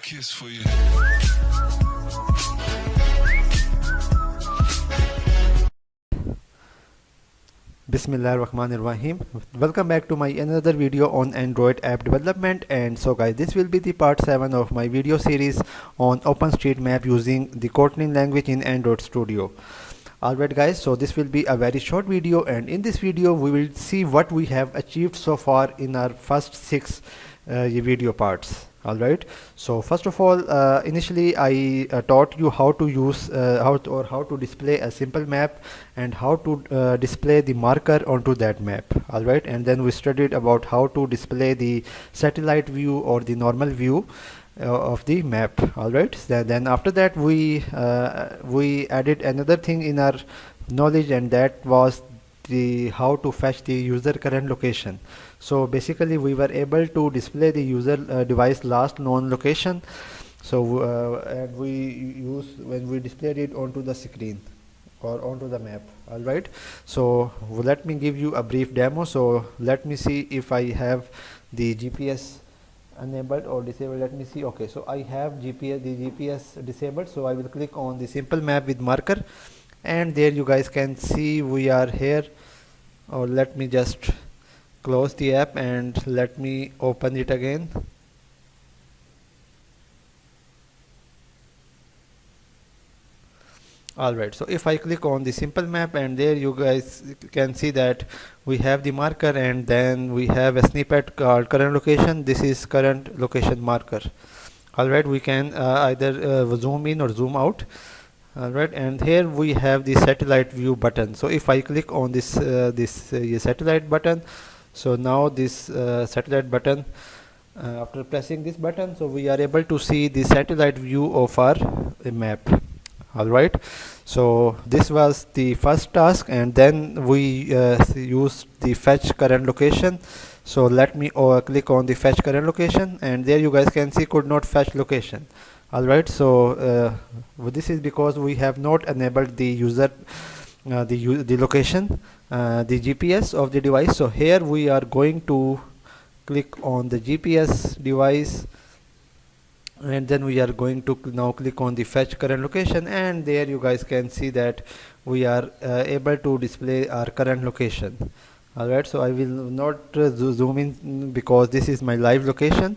kiss for you. Bismillahirrahmanirrahim. Welcome back to my another video on Android app development. And so guys, this will be the part 7 of my video series on OpenStreetMap using the Kotlin language in Android Studio. Alright guys, so this will be a very short video, and in this video we will see what we have achieved so far in our first 6 video parts. Alright, so first of all, initially I taught you how to use how to display a simple map and how to display the marker onto that map. Alright, and then we studied about how to display the satellite view or the normal view of the map. Alright, then after that we added another thing in our knowledge, and that was the how to fetch the user current location. So basically we were able to display the user device last known location, so and we use when we displayed it onto the screen or onto the map. Alright, so let me give you a brief demo. So let me see if I have the GPS enabled or disabled. Let me see. Okay, so I have the GPS disabled, so I will click on the simple map with marker, and there you guys can see we are here. Or let me just close the app and let me open it again. Alright, so if I click on the simple map, and there you guys can see that we have the marker, and then we have a snippet called current location. This is current location marker. Alright, we can either zoom in or zoom out. Alright, and here we have the satellite view button. So if I click on this satellite button, so now this satellite button, after pressing this button, so we are able to see the satellite view of our map. Alright, so this was the first task, and then we used the fetch current location. So let me click on the fetch current location, and there you guys can see could not fetch location. Alright, so this is because we have not enabled the user the location, the GPS of the device. So here we are going to click on the GPS device, and then we are going to now click on the fetch current location, and there you guys can see that we are able to display our current location. Alright, so I will not zoom in because this is my live location,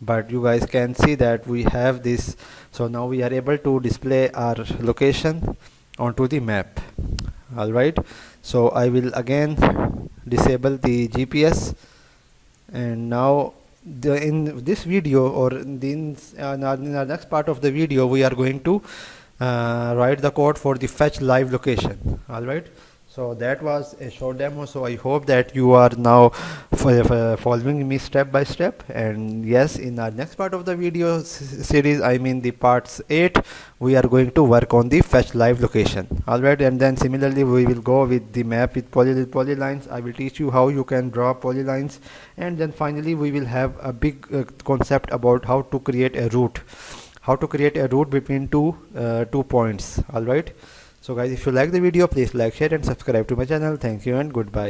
but you guys can see that we have this. So now we are able to display our location onto the map. Alright, so I will again disable the GPS, and now in this video, or in our next part of the video, we are going to write the code for the fetch live location. Alright, so that was a short demo. So I hope that you are now following me step by step. And yes, in our next part of the video series, I mean the parts 8, we are going to work on the fetch live location. Alright, and then similarly we will go with the map with polylines. I will teach you how you can draw polylines, and then finally we will have a big concept about how to create a route, between two points. Alright, so guys, if you like the video, please like, share and subscribe to my channel. Thank you and goodbye.